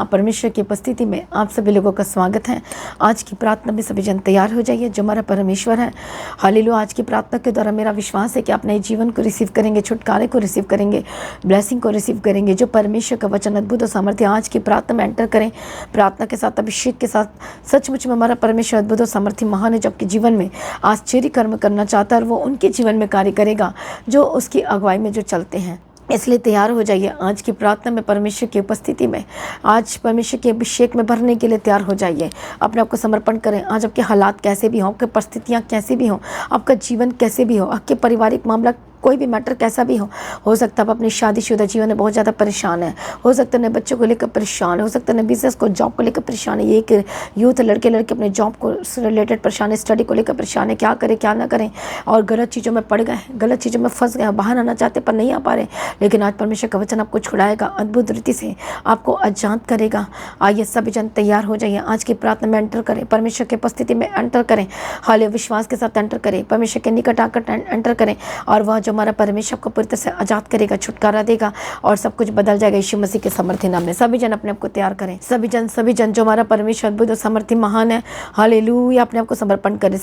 Hallelujah. परमेश्वर की उपस्थिति में आप सभी लोगों का स्वागत है। आज की प्रार्थना में सभी जन तैयार हो जाइए। जो हमारा परमेश्वर है, हालेलुया, आज की प्रार्थना के द्वारा मेरा विश्वास है कि आप नए जीवन को रिसीव करेंगे, छुटकारे को रिसीव करेंगे, ब्लेसिंग को रिसीव करेंगे। जो परमेश्वर का वचन अद्भुत और सामर्थ्य आज की प्रार्थना में एंटर करें, प्रार्थना के साथ, अभिषेक के साथ। सचमुच में हमारा परमेश्वर अद्भुत और सामर्थ्य महान है, जो आपके जीवन में आश्चर्य कर्म करना चाहता है और वो उनके जीवन में कार्य करेगा जो उसकी अगुवाई में जो चलते हैं। इसलिए तैयार हो जाइए आज की प्रार्थना में परमेश्वर की उपस्थिति में। आज परमेश्वर के अभिषेक में भरने के लिए तैयार हो जाइए। अपने आप को समर्पण करें। आज आपके हालात कैसे भी हों, आपकी परिस्थितियाँ कैसे भी हों, आपका जीवन कैसे भी हो, आपके पारिवारिक मामला कोई भी मैटर कैसा भी हो सकता है आप अपनी शादीशुदा जीवन में बहुत ज़्यादा परेशान है, हो सकता है नए बच्चों को लेकर परेशान है, हो सकता है नए बिजनेस को, जॉब को लेकर परेशान है। ये एक यूथ लड़के अपने जॉब को रिलेटेड परेशान है, स्टडी को लेकर परेशान है, क्या करें क्या ना करें, और गलत चीज़ों में पड़ गए, गलत चीज़ों में फंस गए, बाहर आना चाहते पर नहीं आ पा रहे। लेकिन आज परमेश्वर का वचन आपको छुड़ाएगा, अद्भुत रीति से आपको अजात करेगा। आइए सभी जन तैयार हो जाइए। आज की प्रार्थना में एंटर करें, परमेश्वर की उपस्थिति में एंटर करें। हालेलुया, विश्वास के साथ एंटर करें, परमेश्वर के निकट आकर एंटर करें, और वह जो हमारा परमेश्वर को पूरी तरह से आजाद करेगा, छुटकारा देगा और सब कुछ बदल जाएगा यीशु मसीह के सामर्थ्य नाम में। सभी जन अपने आप को तैयार करें। सभी जन जो हमारा परमेश्वर अद्भुत और सामर्थ्य महान है, हालेलुया, अपने आप को समर्पण करें।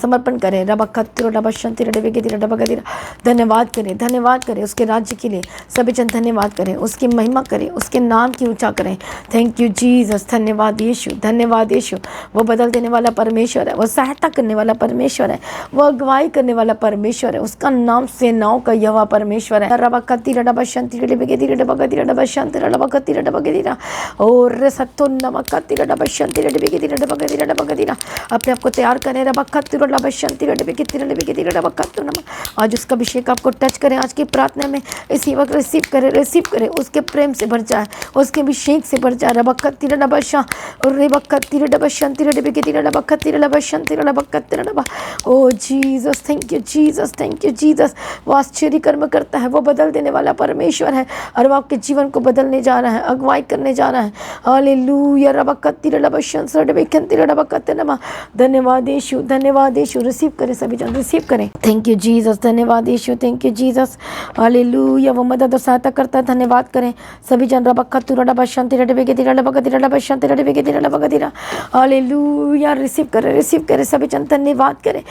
धन्यवाद करें उसके राज्य के लिए। सभी जन धन्यवाद करें, उसकी महिमा करें, उसके नाम की ऊंचा करें। थैंक यू जीसस, धन्यवाद यीशु। वो बदल देने वाला परमेश्वर है, वो सहायता करने वाला परमेश्वर है, वो अगुवाई करने वाला परमेश्वर है। उसका नाम सेनाओं का यहोवा परमेश्वर है। अपने आप को तैयार करें। आज उसका अभिषेक आपको टच करें। आज की प्रार्थना में इसी वक्त रिसीव करें, उसके प्रेम से भर जाए, उसके अभिषेक से भर जाए। ओ जीसस, थैंक यू जीसस। वो आश्चर्य कर्म करता है, वो बदल देने वाला परमेश्वर है और वो आपके जीवन को बदलने जा रहा है, अगुवाई करने जा रहा है। हालेलुया। धन्यवाद यीशु। रिसीव करें सभी जन, रिसीव करें। थैंक यू जीसस, धन्यवाद यीशु, थैंक यू जीसस। हालेलुया, वो मदद और सहायता करता है। धन्यवाद करें सभी जन। हालेलुया, रिसीव करें सभी जन। धन्यवाद करें।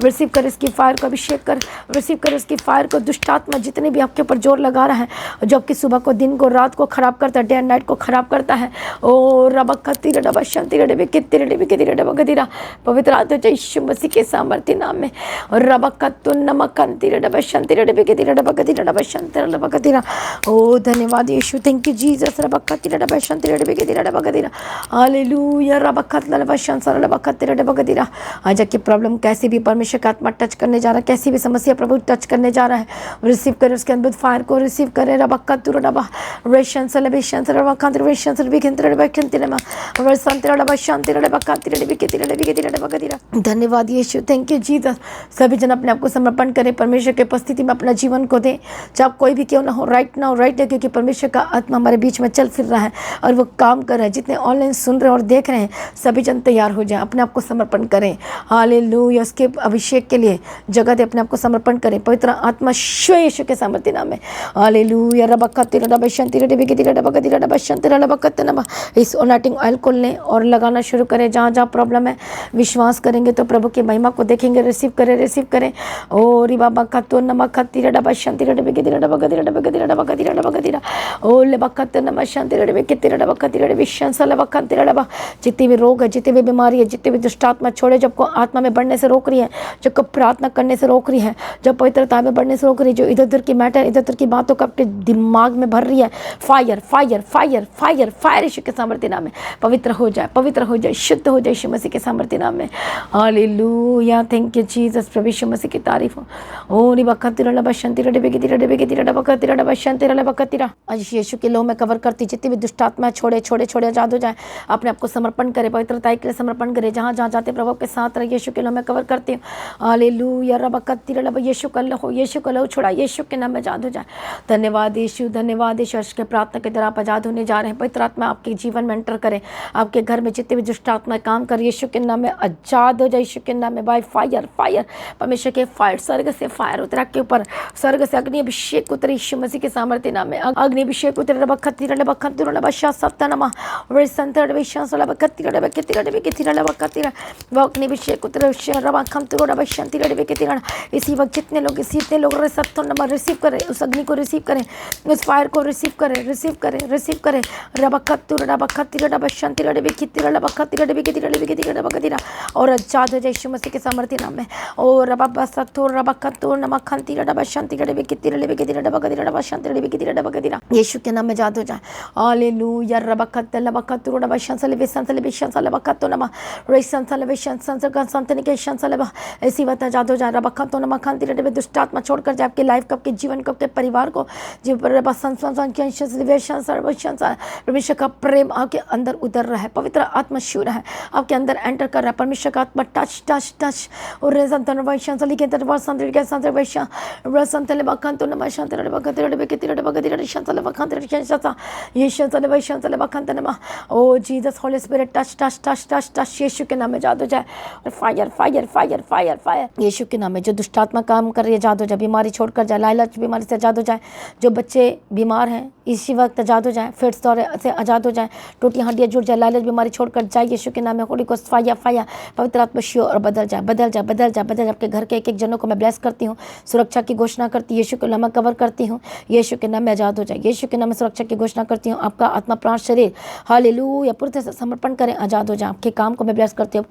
रिसीव कर इसकी फायर को, अभिषेक कर, रिसीव कर इसकी फायर को। दुष्ट आत्मा जितने भी आपके ऊपर जोर लगा रहा है, जो आपकी सुबह को, दिन को, रात को खराब करता है, डे एंड नाइट को खराब करता है, ओ पवित्र आत्मा यीशु मसीह के सामर्थ्य नाम में। ओ धन्यवाद यीशु, थैंक यू जीसस। हालेलुया। आज की प्रॉब्लम कैसी भी परमेश्वर का आत्मा टच करने जा रहा है, कैसी भी समस्या प्रभु टच करने जा रहा है, रिसीव करें उसके अद्भुत फायर को, रिसीव करें। धन्यवाद यीशु, थैंक यू जीसस। सभी जन अपने आप को समर्पण करें, परमेश्वर की उपस्थिति में अपना जीवन को दें, चाहे कोई भी क्यों ना हो। राइट नाउ, क्योंकि परमेश्वर का आत्मा हमारे बीच में चल फिर रहा है और वो काम कर रहा है। जितने ऑनलाइन सुन रहे हैं और देख रहे हैं, सभी जन तैयार हो जाएं, अपने आप को समर्पण करें। हालेलुया, उसके अभिषेक के लिए जगह दे, अपने आप को समर्पण करें। पवित्र आत्मा यीशु के सामर्थ्य नाम में। हालेलुया। इस ओनाटिंग ऑयल को लें और लगाना शुरू करें जहाँ जहाँ प्रॉब्लम है। विश्वास करेंगे तो प्रभु की महिमा को देखेंगे। रिसीव करें। ओ री बाबा का तो नमक खत्ती डबा शांति डबे के डबा ओ ले बकत नमक शांति डबे के डबा खत्ती डबे शांसा ले बकत डबा। जितने भी रोग है, जितने भी बीमारी है, जितने भी दुष्ट आत्मा छोड़े, जब को आत्मा में बढ़ने से रोक रही है, जब को प्रार्थना करने से रोक रही है, जब पवित्रता में बढ़ने से रोक रही है, जो इधर उधर की मैटर, इधर उधर की बातों को अपने दिमाग में भर रही है, फायर यीशु के सामर्थ्य नाम में पवित्र हो जाए, शुद्ध हो जाए यीशु मसीह के सामर्थ्य नाम में। Hallelujah, thank you Jesus. प्रभु यीशु मसीह की तारीफ हो। ओ री बकत डबा शांति डबे के डबा खत्ती डबा शांति डबा। आज यीशु के लोह में कवर करती जितनी भी दुष्ट आत्मा आत्मा छोड़े छोड़े छोड़े आजाद हो जाए। अपने आप को समर्पण करे, पवित्रता के लिए समर्पण करे। जहाँ जहाँ जाते प्रभु के साथ रहे। यीशु के नाम में कवर करती हूँ। हालेलुया रब कत्ती रब यीशु कल्लो यीशु कल्लो छुड़ा यीशु के नाम में आजाद हो जाए। धन्यवाद यीशु, धन्यवाद यीशु। अर्श के प्रार्थना के द्वारा आप आजाद होने जा रहे हैं। पवित्र आत्मा आपके जीवन में एंटर करें, आपके घर में जितने भी दुष्ट आत्मा काम कर यीशु के नाम में आजाद हो जाए। यीशु के नाम में बाय फायर फायर, परमेश्वर के फायर, स्वर्ग से फायर उतरा के ऊपर, स्वर्ग से अग्नि अभिषेक उतरे यीशु मसीह के सामर्थ्य नाम में अग्नि अभिषेक उतरे। रब खत्ती रब खत्ती रब सत्तनमा वे संतर विश्वास रब खत्ती रब खत्ती रब खत्ती रब खत्ती वो अग्नि अभिषेक उतरे रब खत्ती रब शांति रब खत्ती। इसी वक्त जितने लोग सत्तनमा रिसीव करें, उस अग्नि को रिसीव करें, उस फायर को रिसीव करें, रिसीव करें, रिसीव करें। रब खत्ती रब शांति रब खत्ती रब खत्ती रब खत्ती रब खत्ती रब खत्ती और आजाद हो जाए यीशु मसीह के सामर्थ्य नाम में। और रब सत्तो रब खत्तो नमक खंती रब शांति रब खत्ती रब खत्ती रब खत्ती रब शांति रब खत्ती रब खत्ती यीशु के नाम में आजाद हो जाए। हालेलुया रब खत्त लब खत्तो रब शांति लब शांति लब शांति लब खत्तो नमक रे शांति लब शांति शांति के शांति लब ऐसी बात आजाद हो जाए। रब खत्तो नमक खंती रब दुष्ट आत्मा छोड़कर जाए आपके लाइफ को, आपके जीवन को, आपके परिवार को। जो परमेश्वर का प्रेम आपके अंदर उतर रहा है, पवित्र आत्मा छू रहा है, आपके अंदर एंटर कर रहा है। परमेश्वर का आत्मा टच टच टच और oh Jesus holy spirit touch touch touch touch touch Yeshu के नाम में आजाद हो जाए। Fire fire fire fire fire Yeshu के नाम में। जो दुष्ट आत्मा काम कर रही है आजाद हो जाए, बीमारी छोड़कर जाए, लालच बीमारी से आजाद हो जाए। जो बच्चे बीमार हैं इसी वक्त आजाद हो जाए, फिट्स दौरे से आजाद हो जाए, टूटी हड्डियाँ जुड़ जाए, लालच बीमारी छोड़कर जाए यीशु के नाम में। होली को फाया फाया पवित्र आत्मा शिव और बदल जाए, बदल जाए, बदल जाए, बदल जाए। आपके घर के एक एक जनों को मैं ब्लेस करती हूँ, सुरक्षा की घोषणा करती हूँ, यीशु के नाम में कवर करती हूँ। यीशु के नाम में आजाद हो जाए, यीशु के नाम में सुरक्षा की घोषणा करती हूँ। आपका आत्मा प्राण शरीर हालेलुया पूरी तरह से समर्पण करें, आजाद हो जाए। आपके काम को मैं ब्लेस करती हूँ,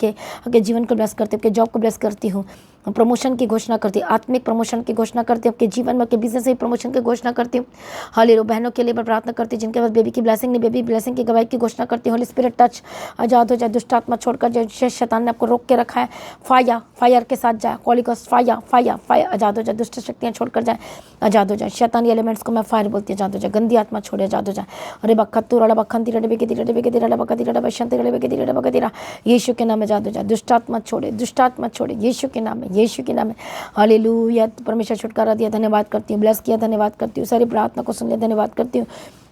आपके जीवन को ब्लेस करती हूँ, आपके जॉब को ब्लेस करती हूँ, प्रमोशन की घोषणा करती हूँ, आत्मिक प्रमोशन की घोषणा करती हूँ। आपके जीवन में, आपके बिजनेस में प्रमोशन की घोषणा करती हूँ। हालेलुया बहनों के लिए मैं प्रार्थना करती हूँ जिनके पास बेबी की ब्लेसिंग नहीं, बेबी ब्लेसिंग की गवाही की घोषणा करती हूँ। होली स्पिरिट टच आजाद हो जाए। दुष्ट आत्मा छोड़कर जो शैतान ने आपको रोक के रखा है, फाया फायर के साथ जाए। होली गोस्ट फाया फाया फाया आजाद हो जाए। दुष्ट शक्तियाँ छोड़कर जाए, आजाद हो जाए। शैतानी एलिमेंट्स को मैं फायर बोलती हूँ, आजाद हो जाए। गंदी आत्मा छोड़े, आजाद हो जाए। अरे बखत्तू रड़ा बखंती रड़े बेके रड़े बेके रड़ा बकती रड़ा बशंती रड़े बेके रड़ा बकती रड़ा यीशु के नाम में आजाद हो जाए। दुष्ट आत्मा छोड़े, दुष्ट आत्मा छोड़े यीशु के नाम में, यीशु के नाम में। हालेलुया परमेश्वर छुटकारा दिया, धन्यवाद करती हूँ। ब्लेस किया, धन्यवाद करती हूँ। सारी प्रार्थना को सुन लिया, धन्यवाद करती हूँ।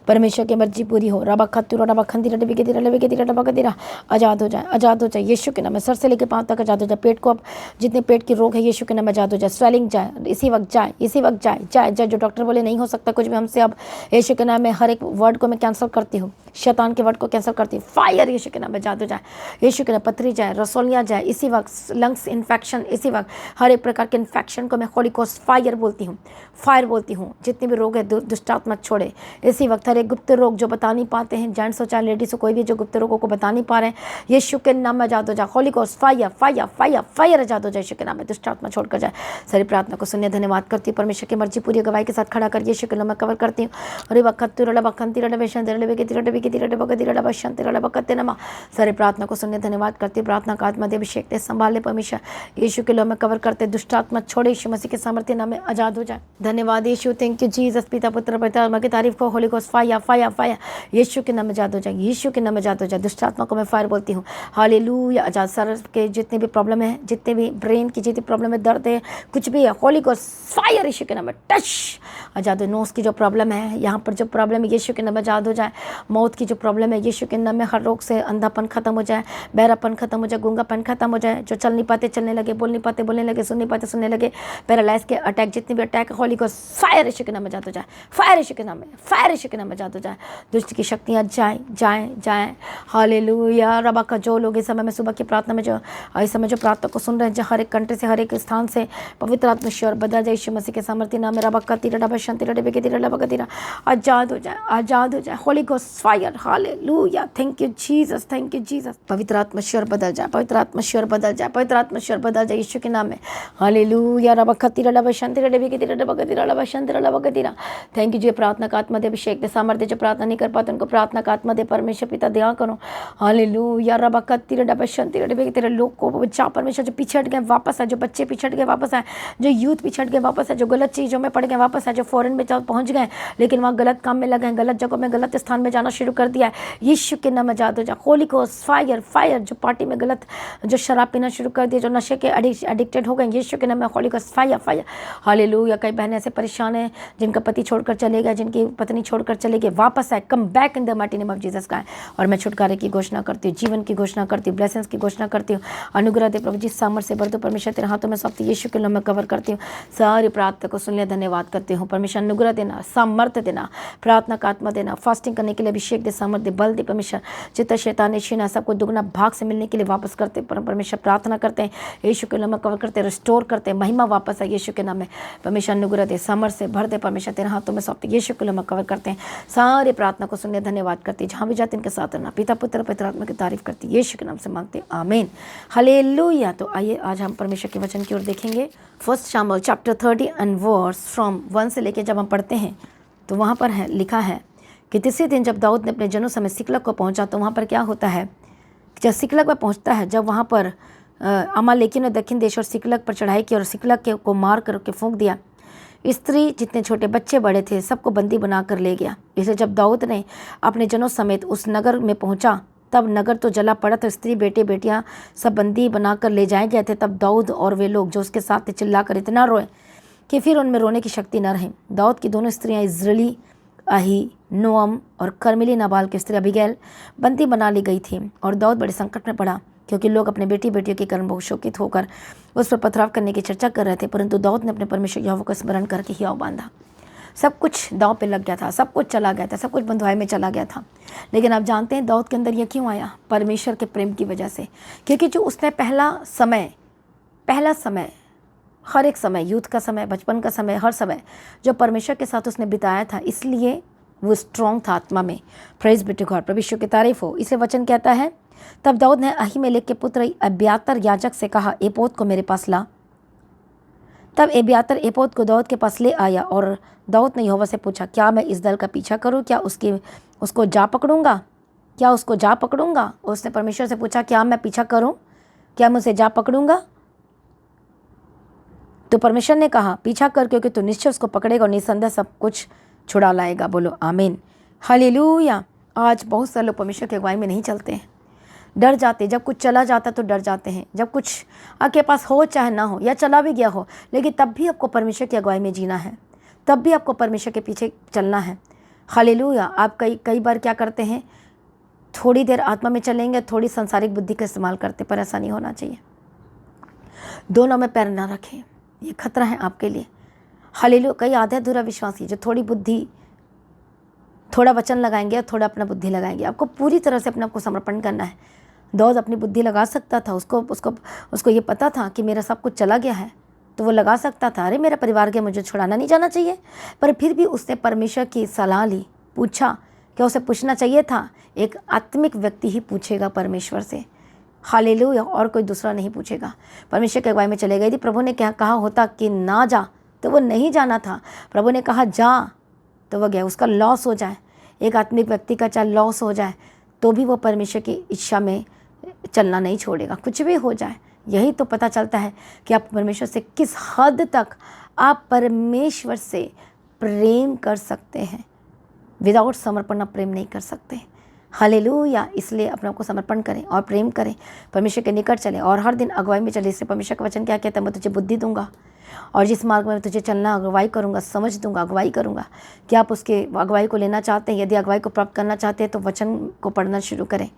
परमेश्वर की मर्जी पूरी हो। रबा खत्तू रबा खंदी रबे के रबा के दिरा आजाद हो जाए, आजाद हो जाए यीशु के नाम में। सर से लेकर पांव तक आजाद हो जाए। पेट को अब जितने पेट की रोग है यीशु के नाम में आजाद हो जाए। स्वेलिंग जाए, इसी वक्त जाए, इसी वक्त जाए, जाए जाए। जो डॉक्टर बोले नहीं हो सकता कुछ भी हमसे, अब यीशु के नाम में हर एक वर्ड को मैं कैंसिल करती हूँ, शैतान के वर्ड को कैंसिल करती हूँ। फायर यीशु के नाम में आजाद हो जाए। यीशु के नाम पथरी जाए, रसोलियाँ जाए इसी वक्त, लंग्स इन्फेक्शन इसी वक्त, हर एक प्रकार के इन्फेक्शन को मैं होली गोस्ट फायर बोलती हूँ, फायर बोलती हूँ। जितने भी रोग है दुष्ट आत्मा छोड़े इसी वक्त। हर एक गुप्त रोग जो बता नहीं पाते हैं, जेंट्स हो चाहे लेडीज हो, कोई भी जो गुप्त रोगों को बता नहीं पा रहे हैं, यीशु के नाम में आजाद हो जाए। Holy ghost fire fire fire fire आजाद हो जाए यीशु के नाम में। दुष्ट आत्मा छोड़कर जाए। सारी प्रार्थना को सुनिए, धन्यवाद करती हूँ। परमेश्वर की मर्जी पूरी गवाही के साथ खड़ा कर यीशु के नाम में कवर करती हूँ। अरे बखत्तू रड़ा बखंती रड़ा बेशन रड़े के रड़े के रड़े बकती रड़ा बशन रड़ा बकते नमा। सारी प्रार्थना को सुनिए, धन्यवाद करती हूँ। प्रार्थना का आत्मा दे अभिषेक दे, संभाल ले परमेश्वर यीशु के नाम में कवर करते। दुष्ट आत्मा छोड़े यीशु मसीह के सामर्थ्य नाम में आजाद हो जाए। धन्यवाद यीशु, थैंक यू जीसस। पिता पुत्र पवित्र आत्मा की तारीफ को। Holy ghost fire fire fire Yeshu के नाम में आजाद हो जाए, यीशु के नाम में आजाद हो जाए। दुष्ट आत्मा को मैं फायर बोलती हूँ। हालेलुया आजाद। सर के जितने भी प्रॉब्लम है, जितने भी ब्रेन की जितनी प्रॉब्लम है, दर्द है, कुछ भी है, होली गोस्ट फायर यीशु के नाम में टच आजाद हो। नोज की जो प्रॉब्लम है, यहाँ पर जो प्रॉब्लम है यीशु के नाम में आजाद हो जाए। मौत की जो प्रॉब्लम है यीशु के नाम में, हर रोग से अंधापन खत्म हो जाए, बहरापन खत्म हो जाए, गूंगापन खत्म हो जाए। जो चल नहीं पाते चलने लगे, बोल नहीं पाते बोलने लगे, सुन नहीं पाते सुनने लगे, पैरालाइज के अटैक जितने भी attack, Holi ghost fire Yeshu के नाम में आजाद हो जाए। फायर यीशु के नाम में, फायर यीशु के नाम में आजाद हो जाए। दुष्ट की शक्तियाँ जाए जाए जाए। हालेलुया रबा का। जो लोग इस समय में सुबह की प्रार्थना में, जो इस समय जो प्रार्थना को सुन रहे हैं, हर एक कंट्री से, हर एक स्थान से पवित्र आत्मा बदल जाए यीशु मसीह के सामर्थ्य नाम में। रबा का तीरा डबा शांति रडे बेके तीरा डबा का तीरा आजाद हो जाए, आजाद हो जाए। Holy ghost fire. Hallelujah thank you Jesus, thank you Jesus. पवित्र आत्मा बदल जाए, पवित्र आत्मा बदल जाए, पवित्र आत्मा बदल जाए यीशु के नाम में। हालेलुया रबा का तीरा डबा शांति रडे बेके तीरा डबा का तीरा डबा शांति रडा का तीरा। थैंक यू जी। प्रार्थना का आत्मा दे अभिषेक दे, सामर्थ्य, जो प्रार्थना नहीं कर पाते उनको प्रार्थना का आत्मा दे परमेश्वर पिता, दया करो। हालेलुया रबा कत्ती डबशन तेरे लोग को बचा परमेश्वर, जो पिछड़ गए वापस आए, जो बच्चे पिछड़ गए वापस आए, जो यूथ पिछड़ गए वापस आए, जो गलत चीज़ों में पड़ गए वापस आए, जो फॉरेन में पहुंच गए लेकिन वहाँ गलत काम में लगे हैं, गलत जगहों में गलत स्थान में जाना शुरू कर दिया है, यीशु के नाम में आजाद हो जा। होली को फायर फायर, जो पार्टी में गलत, जो शराब पीना शुरू कर दिया, जो नशे के एडिक्टेड हो गए, यीशु के नाम में होली को फायर फायर। हालेलुया। कई बहनें ऐसे परेशान हैं जिनका पति छोड़कर चले गए, जिनकी पत्नी छोड़कर चले गए, वापस आए, come back in the mighty name of Jesus का। और मैं छुटकारे की घोषणा करती हूँ, जीवन की घोषणा करती हूँ, ब्लेसिंग्स की घोषणा करती हूँ। अनुग्रह दे प्रभु जी, सामर्थ से भर दो परमेश्वर, तेरे हाथों में सौंपती यीशु के नाम में कवर करती हूँ। सारी प्रार्थना को सुन ले, धन्यवाद करती हूँ परमेश्वर। अनुग्रह देना, सामर्थ्य देना, प्रार्थना का आत्मा देना, फास्टिंग करने के लिए अभिषेक दे, सामर्थ्य दे, बल दे परमेश्वर। चित्त शैतान छीना सबको दुगना भाग से मिलने के लिए वापस करते परमेश्वर, प्रार्थना करते हैं यीशु के नाम में कवर करते, रिस्टोर करते हैं, महिमा वापस है यीशु के नाम में परमेश्वर। अनुग्रह दे, सामर्थ से भर दे परमेश्वर, तेरे हाथों में सौंपते यीशु के नाम में कवर करते हैं। सारी प्रार्थना को सुनने धन्यवाद करती, जहाँ भी जाते इनके साथ रहना, पिता पुत्र पवित्र आत्मा की तारीफ करती, यीशु के नाम से मांगते, आमीन हालेलुया। तो आइए आज हम परमेश्वर के वचन की ओर देखेंगे। First Samuel chapter 30 and verse from 1 से लेके जब हम पढ़ते हैं तो वहाँ पर है लिखा है कि तीसरे दिन जब दाऊद ने अपने जनों समेत सिकलग को पहुँचा तो वहाँ पर क्या होता है, जब सिकलग में पहुँचता है, जब वहाँ पर अमालेकियों ने दक्षिण देश और सिकलग पर चढ़ाई की और सिकलग को मार करके फूंक दिया। स्त्री जितने छोटे बच्चे बड़े थे सबको बंदी बना कर ले गया। इसलिए जब दाऊद ने अपने जनों समेत उस नगर में पहुँचा तब नगर तो जला पड़ा था, स्त्री बेटे बेटियां सब बंदी बनाकर ले जाए गए थे। तब दाऊद और वे लोग जो उसके साथ थे चिल्लाकर इतना रोए कि फिर उनमें रोने की शक्ति न रही। दाऊद की दोनों स्त्रियां इज़राइली अही नोअम और कर्मेली नाबाल की स्त्री अबीगैल बंदी बना ली गई थी। और दाऊद बड़े संकट में पड़ा क्योंकि लोग अपने बेटी बेटियों के कारण बहुत शोकित होकर उस पर पथराव करने की चर्चा कर रहे थे। परंतु दाऊद ने अपने परमेश्वर यहोवा को स्मरण करके हियाव बांधा। सब कुछ दांव पे लग गया था, सब कुछ चला गया था, सब कुछ बंधुआई में चला गया था। लेकिन आप जानते हैं दाऊद के अंदर ये क्यों आया? परमेश्वर के प्रेम की वजह से। क्योंकि जो उसने पहला समय हर एक समय, यूथ का समय, बचपन का समय, हर समय जो परमेश्वर के साथ उसने बिताया था, इसलिए वो स्ट्रॉन्ग था आत्मा में। प्रेज बी टू गॉड, परमेश्वर की तारीफ हो। इसलिए वचन कहता है, तब दाऊद ने अहीमेलेक के पुत्र अब्यातर याजक से कहा, एपोद को मेरे पास ला। तब एब्यातर एपोद को दाऊद के पास ले आया और दाऊद ने यहोवा से पूछा, क्या मैं इस दल का पीछा करूं? क्या उसको जा पकड़ूंगा? उसने परमेश्वर से पूछा, क्या मैं पीछा करूं? क्या मैं उसे जा पकड़ूंगा? तो परमेश्वर ने कहा, पीछा कर, क्योंकि तू निश्चय उसको पकड़ेगा और निसंदेह सब कुछ छुड़ा लाएगा। बोलो आमीन हालेलुया। आज बहुत सारे लोग परमेश्वर की अगुवाई में नहीं चलते हैं, डर जाते। जब कुछ चला जाता तो डर जाते हैं। जब कुछ आपके पास हो चाहे ना हो, या चला भी गया हो, लेकिन तब भी आपको परमेश्वर की अगुवाई में जीना है, तब भी आपको परमेश्वर के पीछे चलना है। हालेलुया। आप कई बार क्या करते हैं, थोड़ी देर आत्मा में चलेंगे, थोड़ी संसारिक बुद्धि का इस्तेमाल करते, पर ऐसा नहीं होना चाहिए। दोनों में पैर ना रखें, ये खतरा है आपके लिए। हालेलुया। कई आधे अधूरा विश्वासी जो थोड़ी बुद्धि, थोड़ा वचन लगाएंगे और थोड़ा अपना बुद्धि लगाएंगे। आपको पूरी तरह से अपने आप को समर्पण करना है। दाऊद अपनी बुद्धि लगा सकता था, उसको ये पता था कि मेरा सब कुछ चला गया है, तो वो लगा सकता था, अरे मेरा परिवार गया, मुझे छुड़ाना नहीं जाना चाहिए। पर फिर भी उसने परमेश्वर की सलाह ली, पूछा। क्या उसे पूछना चाहिए था? एक आत्मिक व्यक्ति ही पूछेगा परमेश्वर से। हालेलुया। और कोई दूसरा नहीं पूछेगा। परमेश्वर की अगुवाई में चले गए थी। प्रभु ने क्या कहा होता कि ना जा, तो वो नहीं जाना था। प्रभु ने कहा जा, तो वह गया। उसका लॉस हो जाए, एक आत्मिक व्यक्ति का चाहे लॉस हो जाए, तो भी वो परमेश्वर की इच्छा में चलना नहीं छोड़ेगा, कुछ भी हो जाए। यही तो पता चलता है कि आप परमेश्वर से किस हद तक आप परमेश्वर से प्रेम कर सकते हैं। विदाउट समर्पण आप प्रेम नहीं कर सकते। हालेलुया। इसलिए अपने आप को समर्पण करें और प्रेम करें, परमेश्वर के निकट चलें और हर दिन अगुवाई में चले। इसलिए परमेश्वर का वचन क्या कहता है, मैं तुझे बुद्धि दूंगा और जिस मार्ग में तुझे चलना, अगुवाई करूंगा, समझ दूंगा, अगुवाई करूंगा। क्या आप उसके अगुवाई को लेना चाहते हैं? यदि अगुवाई को प्राप्त करना चाहते हैं तो वचन को पढ़ना शुरू करें।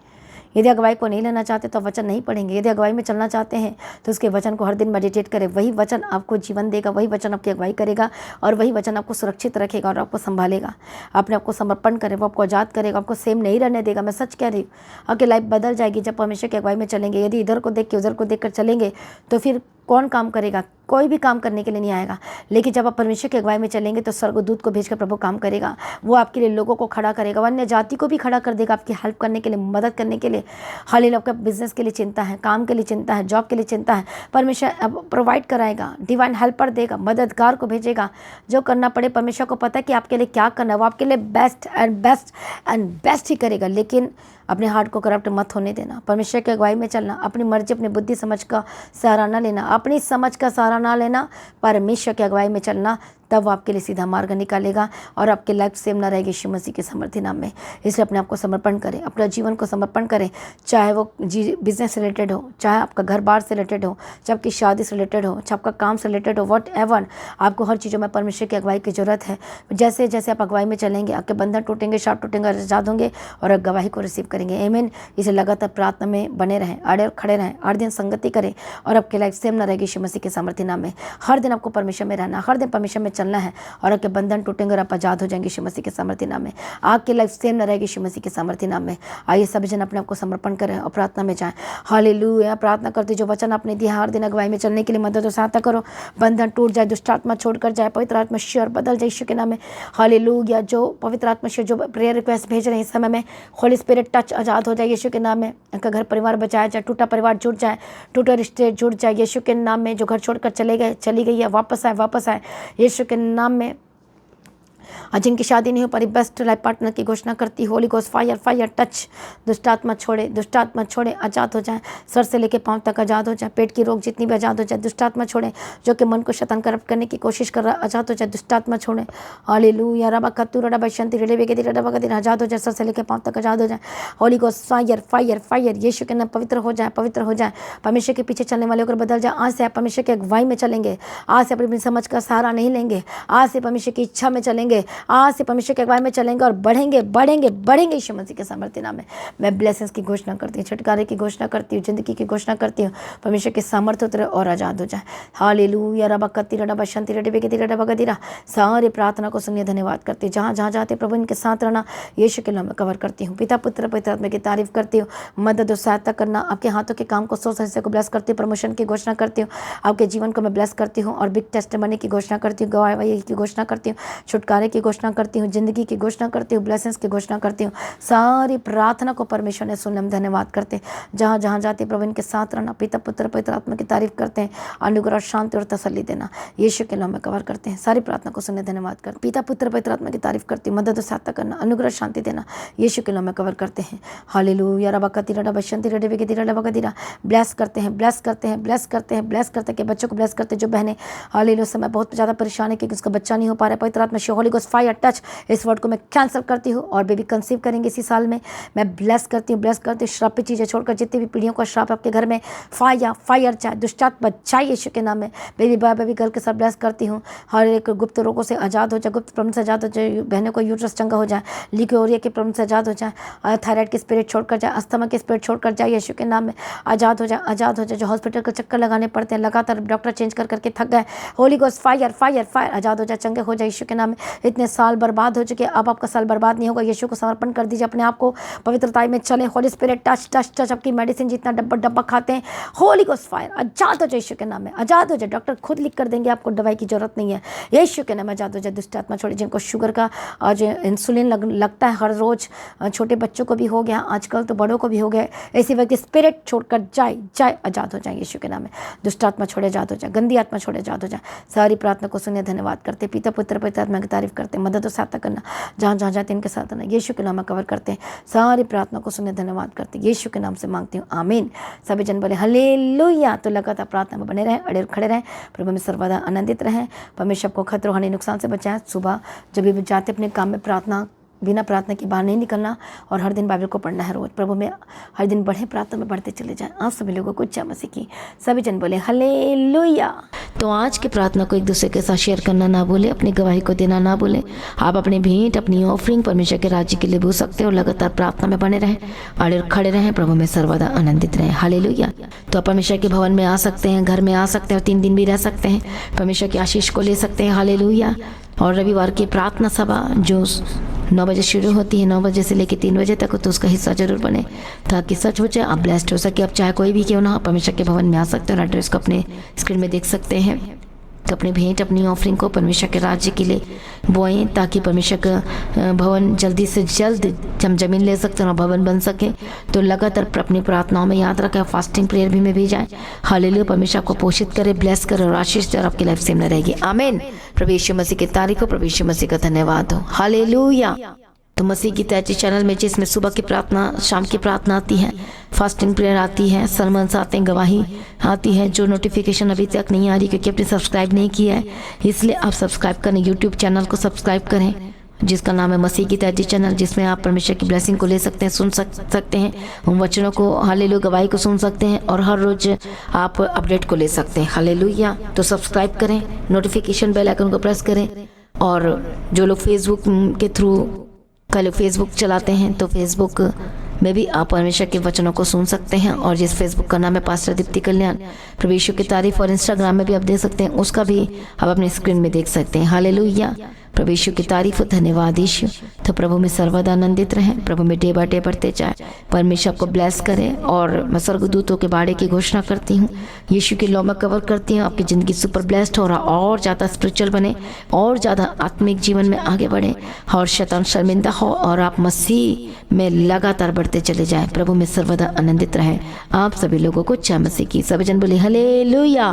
यदि अगुवाई को नहीं लेना चाहते तो वचन नहीं पढ़ेंगे। यदि अगुवाई में चलना चाहते हैं तो उसके वचन को हर दिन मेडिटेट करें। वही वचन आपको जीवन देगा, वही वचन आपकी अगुवाई करेगा और वही वचन आपको सुरक्षित रखेगा और आपको संभालेगा। अपने आपको समर्पण करें, वो आपको आज़ाद करेगा, आपको सेम नहीं रहने देगा। मैं सच कह रही हूँ, आपकी लाइफ बदल जाएगी जब परमेश्वर की अगुवाई में चलेंगे। यदि इधर को देख के उधर को देख कर चलेंगे तो फिर कौन काम करेगा? कोई भी काम करने के लिए नहीं आएगा। लेकिन जब आप परमेश्वर की अगुवाई में चलेंगे तो स्वर्गदूत को भेजकर प्रभु काम करेगा। वो आपके लिए लोगों को खड़ा करेगा, वो अन्य जाति को भी खड़ा कर देगा आपकी हेल्प करने के लिए, मदद करने के लिए। हालेलुया। आपका बिजनेस के लिए चिंता है, काम के लिए चिंता है, जॉब के लिए चिंता है, परमेश्वर अब प्रोवाइड कराएगा, डिवाइन हेल्पर देगा, मददगार को भेजेगा। जो करना पड़े परमेश्वर को पता है कि आपके लिए क्या करना है, वो आपके लिए best and best and best ही करेगा। लेकिन अपने हार्ट को करप्ट मत होने देना, परमेश्वर की अगुवाई में चलना, अपनी मर्जी अपनी बुद्धि समझ का सहारा ना लेना, अपनी समझ का सहारा ना लेना, परमेश्वर की अगुवाई में चलना, तब वो आपके लिए सीधा मार्ग निकालेगा और आपकी लाइफ सेम ना रहेगी यीशु मसीह के समर्थी नाम में। इसलिए अपने आप को समर्पण करें, अपना जीवन को समर्पण करें, चाहे वो बिजनेस रिलेटेड हो, चाहे आपका घर बार से रिलेटेड हो, चाहे आपकी शादी से रिलेटेड हो, चाहे आपका काम से रिलेटेड हो, वॉट एवर, आपको हर चीज़ों में परमेश्वर की अगुवाई की जरूरत है। जैसे जैसे आप अगुवाई में चलेंगे आपके बंधन टूटेंगे, शाप टूटेंगे, आजाद होंगे और आप गवाही को रिसीव करेंगे। आमीन। इसे लगातार प्रार्थना में बने रहें, अड़े खड़े रहें, हर दिन संगति करें और आपकी लाइफ सेम ना रहेगी यीशु मसीह के सामर्थ्य नाम में। हर दिन आपको परमेश्वर में रहना, हर दिन परमेश्वर में चलना है और आपके बंधन टूटेंगे और आप आजाद हो जाएंगे यीशु मसीह के सामर्थ्य नाम में। आपकी लाइफ सेम ना रहेगी यीशु मसीह के सामर्थ्य नाम में। आइए सभी जन अपने आप को समर्पण करें और प्रार्थना में जाएं। हालेलुया। प्रार्थना करते जो वचन आपने दिया हर दिन अगुवाई में चलने के लिए मदद और सहायता करो। बंधन टूट जाए, दुष्ट आत्मा छोड़कर जाए, पवित्र आत्मा और बदल जाए यीशु के नाम में। हालेलुया। जो पवित्र आत्मा जो प्रेयर रिक्वेस्ट भेज रहे हैं इस समय में, होली स्पिरिट टच, आजाद हो जाए यीशु के नाम में। उनका घर परिवार बचाया जाए, टूटा परिवार जुड़ जाए, टूटे रिश्ते जुड़ जाए यीशु के नाम में। जो घर छोड़कर चले गए, चली गई है, वापस आए यीशु के नाम में। जिनकी शादी नहीं हो पारी, बेस्ट लाइफ पार्टनर की घोषणा करती, Holi ghost fire fire touch, दुष्टात्मा छोड़े, आजाद हो जाए, सर से लेके पांव तक आजाद हो जाए, पेट की रोग जितनी भी आजाद हो जाए, दुष्टात्मा छोड़े, जो कि मन को शैतान करप्ट करने की कोशिश कर रहा है, आजाद हो जाए, दुष्टात्मा छोड़े। हालेलुया। रबा कत्तू रडा बशंती रेडे बेगे रडा बगदी, आजाद हो जाए, सर से लेके पांव तक आजाद हो जाए। Holy ghost fire fire fire, Yeshu के नाम पवित्र हो जाए, परमेश्वर के पीछे चलने वाले होकर बदल जाए। आज से आप परमेश्वर की अगुवाई में चलेंगे, आज से अपनी समझ का सहारा नहीं लेंगे, आज से परमेश्वर की इच्छा में चलेंगे, आज से परमेश्वर के अगुवाई में चलेंगे और बढ़ेंगे यीशु मसीह के सामर्थ्य नाम में। मैं ब्लेसिंग्स की घोषणा करती हूँ, छुटकारे की घोषणा करती हूँ, जिंदगी की घोषणा करती हूँ। परमेश्वर के सामर्थ्य उतरे और आजाद हो जाए। हालेलुया। रबा कत्ती रडा बशंती रडे बेगती रडा बगदीरा। सारे प्रार्थना को सुनिए, धन्यवाद करती हूँ। जहाँ जाते प्रभु इनके साथ रहना, यीशु के नाम में कवर करती हूँ। पिता पुत्र पवित्र आत्मा की तारीफ करती हूँ, मदद और सहायता करना, आपके हाथों के काम को सोच हिस्से को ब्लेस करती हूँ, प्रमोशन की घोषणा करती हूँ, आपके जीवन को मैं ब्लेस करती हूँ और बिग टेस्टिमनी की घोषणा करती हूँ, गवाही की घोषणा करती हूँ, छुटकारे की घोषणा करती हूँ, जिंदगी की घोषणा करती हूँ, ब्लेसिंग्स की घोषणा करती हूँ। सारी प्रार्थना को परमेश्वर ने सुन, हम धन्यवाद करते हैं। जहाँ जाते प्रभु इनके साथ रहना, पिता पुत्र पवित्र आत्मा की तारीफ करते हैं, अनुग्रह शांति और तसल्ली देना, यीशु के नाम में कवर करते हैं। सारी प्रार्थना को सुनने धन्यवाद करते, पिता पुत्र पवित्र आत्मा की तारीफ करती हूँ, मदद और सहायता करना, अनुग्रह शांति देना, यीशु के नाम में कवर करते हैं। हालेलुया। रबा कत्ती रडा बशंती रडे बेगती रडा बगदीरा। ब्लेस करते हैं कि बच्चों को ब्लेस करते हैं। जो बहनें हालेलुया समय बहुत ज़्यादा परेशान है क्योंकि उसका बच्चा नहीं हो पा रहा है, पवित्र आत्मा होली गोस्ट फायर टच, इस वर्ड को मैं कैंसिल करती हूँ और बेबी कंसीव करेंगे इसी साल में। मैं ब्लेस करती हूँ, श्रापित चीज़ें छोड़कर जितनी भी पीढ़ियों का श्राप आपके घर में फायर चाहे दुष्टात्मा बचाए यीशु के नाम में। बेबी बॉय बेबी गर्ल के साथ ब्लेस करती हूँ। हर एक गुप्त रोगों से आजाद हो जाए, गुप्त प्रॉब्लम से आजाद हो जाए, बहनों को यूट्रस चंगा हो जाए, लिकोरिया के प्रॉब्लम से आजाद हो जाए, थायराइड की स्पिरिट छोड़कर जाए, अस्थमा की स्पिरिट छोड़कर जाए, यीशु के नाम में आजाद हो जाए। जो हॉस्पिटल के चक्कर लगाने पड़ते हैं, लगातार डॉक्टर चेंज करके थक गए, होली गोस्ट फायर आजाद हो जाए, चंगे हो जाए यीशु के नाम में। इतने साल बर्बाद हो चुके, अब आपका साल बर्बाद नहीं होगा। यीशु को समर्पण कर दीजिए, अपने आप को पवित्रता में चले। होली स्पिरिट टच आपकी मेडिसिन जितना डब्बा खाते हैं, होली गोस्ट फायर आजाद हो जाए यीशु के नाम में, आजाद हो जाए। डॉक्टर खुद लिख कर देंगे, आपको दवाई की जरूरत नहीं है, यीशु के नाम में आजाद हो जाए। दुष्ट आत्मा छोड़े, जिनको शुगर का आज इंसुलिन लगता है हर रोज, छोटे बच्चों को भी हो गया, आजकल तो बड़ों को भी हो गया, ऐसी व्यक्ति स्पिरिट छोड़कर जाए आजाद हो जाए यीशु के नाम में। दुष्ट आत्मा छोड़े, आजाद हो जाए, गंदी आत्मा छोड़े, आजाद हो जाए। सारी प्रार्थना को सुनिए, धन्यवाद करते, पिता पुत्र पवित्र आत्मा की तारीफ करते, मदद और सहायता करना, जहाँ जाते इनके साथ रहना, यीशु के नाम में कवर करते हैं। सारी प्रार्थना को सुनिए, धन्यवाद करते, यीशु के नाम से मांगती हूँ, आमीन। सभी जन बोले हालेलुया। तो लगातार प्रार्थना में बने रहें, अड़े खड़े रहें, प्रभु में सर्वदा आनंदित रहें। परमेश्वर को खतरों हानि नुकसान से बचाएं। सुबह जब भी जाते अपने काम में बिना प्रार्थना के बाहर नहीं निकलना और हर दिन बाइबल को पढ़ना है रोज। प्रभु में हर दिन बढ़े, प्रार्थना में बढ़ते चले जाएं। आप सभी लोगों को जय मसीह की। सभी जन बोले हालेलुया। तो आज की प्रार्थना को एक दूसरे के साथ शेयर करना ना भूलें, अपनी गवाही को देना ना भूलें। आप अपनी भेंट, अपनी ऑफरिंग परमेश्वर के राज्य के लिए भेज सकते हो। लगातार प्रार्थना में बने रहें, अड़े खड़े रहें, प्रभु में सर्वदा आनंदित रहें। हालेलुया। तो आप परमेश्वर के भवन में आ सकते हैं, घर में आ सकते हैं और 3 दिन भी रह सकते हैं, परमेश्वर की आशीष को ले सकते हैं। हालेलुया। और रविवार की प्रार्थना सभा जो 9 बजे शुरू होती है, 9 बजे से लेकर 3 बजे तक, तो उसका हिस्सा जरूर बने ताकि सच हो जाए, आप ब्लेस्ड हो सके। आप चाहे कोई भी क्यों ना हो, परमेश्वर के भवन में आ सकते हो और एड्रेस को अपने स्क्रीन में देख सकते हैं। तो अपनी भेंट, अपनी ऑफरिंग को परमेश्वर के राज्य के लिए बोएं ताकि परमेश्वर का भवन जल्दी से जल्द हम जमीन ले सकते हैं और भवन बन सके। तो लगातार अपनी प्रार्थनाओं में याद रखें, फास्टिंग प्रेयर भी में भी जाएं। हालेलुया, परमेश्वर आपको पोषित करे, ब्लेस करे और आशीष दे और आपकी लाइफ सेम न रहेगी। आमीन। प्रभु यीशु मसीह की तारीफ हो, प्रभु यीशु मसीह का धन्यवाद हो। हालेलुया। तो मसीह की तैची चैनल में जिसमें सुबह की प्रार्थना, शाम की प्रार्थना आती है, फास्टिंग प्रेयर आती है, सरमन्स आते हैं, गवाही आती है। जो नोटिफिकेशन अभी तक नहीं आ रही क्योंकि आपने सब्सक्राइब नहीं किया है, इसलिए आप सब्सक्राइब करें, यूट्यूब चैनल को सब्सक्राइब करें जिसका नाम है मसीह की तैची चैनल, जिसमें आप परमेश्वर की ब्लेसिंग को ले सकते हैं, सुन सकते हैं, उन वचनों को, हालेलुया, गवाही को सुन सकते हैं और हर रोज आप अपडेट को ले सकते हैं। हालेलुया। तो सब्सक्राइब करें, नोटिफिकेशन बेल आइकन को प्रेस करें। और जो लोग फेसबुक के थ्रू कल फेसबुक चलाते हैं तो फेसबुक में भी आप परमेश्वर के वचनों को सुन सकते हैं। और जिस फेसबुक का नाम है पास्टर दीप्ति कल्याण, प्रभु यीशु की तारीफ, और इंस्टाग्राम में भी आप देख सकते हैं, उसका भी आप अपने स्क्रीन में देख सकते हैं। हालेलुया, प्रभु यीशु की तारीफ, धन्यवाद यीशु। तो प्रभु में सर्वदा आनंदित रहें, प्रभु में डे बाय डे बढ़ते जाए, परमेश्वर को ब्लेस करें। और मैं स्वर्गदूतों के बाड़े की घोषणा करती हूँ, यीशु की लॉ में कवर करती हूँ, आपकी ज़िंदगी सुपर ब्लेस्ड हो रहा, और ज़्यादा स्पिरिचुअल बने, और ज़्यादा आत्मिक जीवन में आगे बढ़े, और शैतान शर्मिंदा हो और आप मसीह में लगातार बढ़ते चले जाएं। प्रभु में सर्वदा आनंदित रहें। आप सभी लोगों को जय मसीह की। सभी जन बोले हालेलुया।